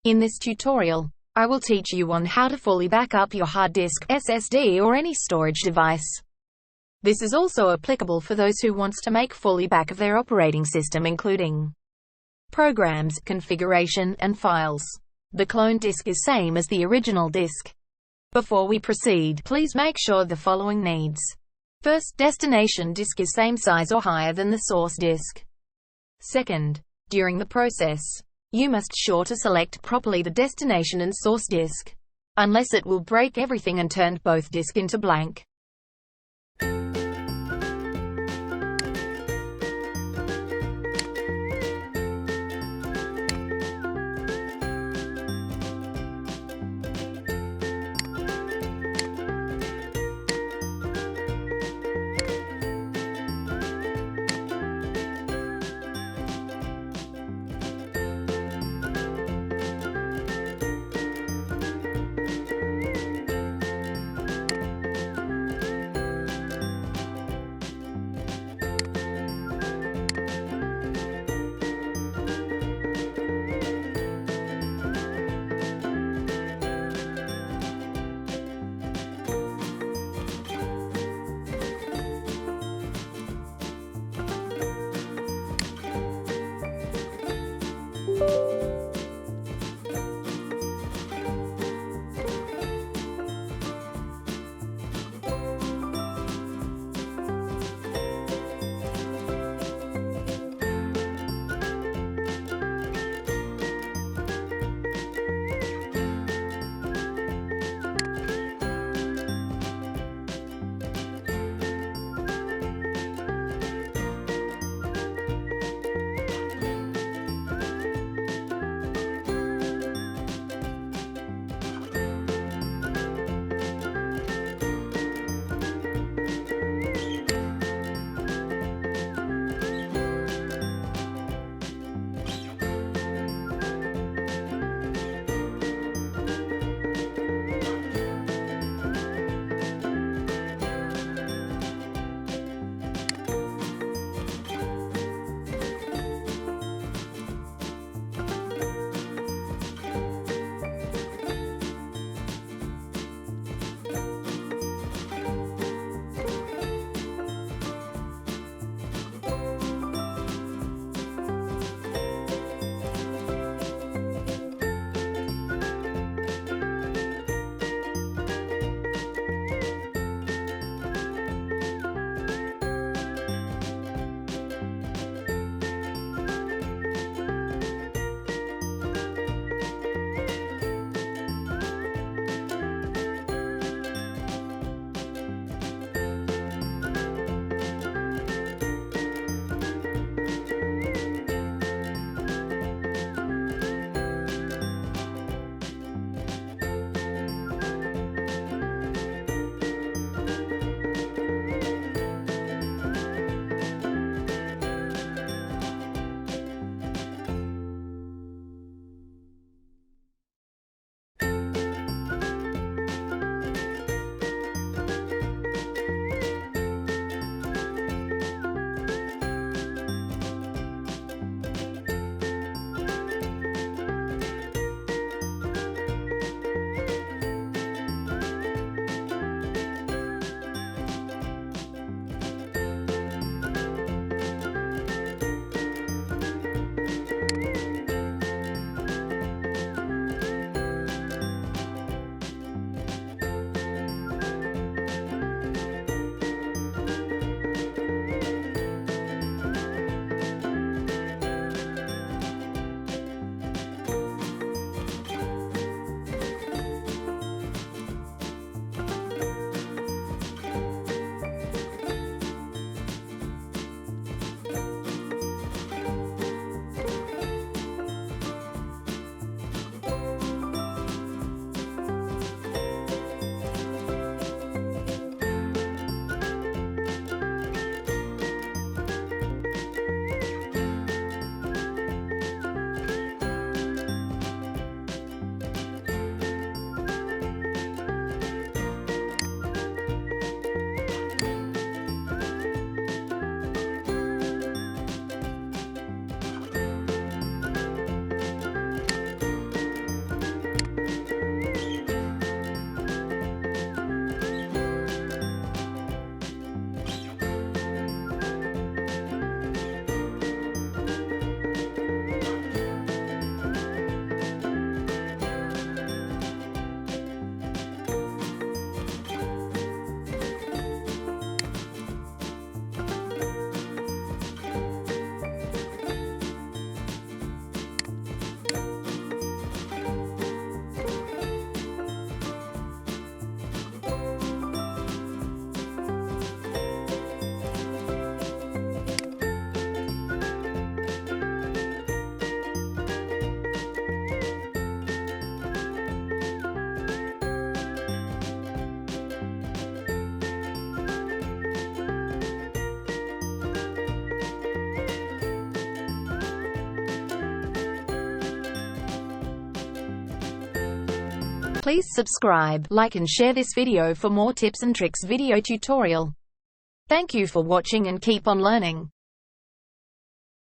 In this tutorial, I will teach you on how to fully back up your hard disk, SSD or any storage device. This is also applicable for those who wants to make fully back of their operating system, including programs, configuration, and files. The clone disk is same as the original disk. Before we proceed, please make sure the following needs. First, destination disk is same size or higher than the source disk. Second, during the process, you must sure to select properly the destination and source disk, unless it will break everything and turn both disk into blank. Please subscribe, like and share this video for more tips and tricks video tutorial. Thank you for watching and keep on learning.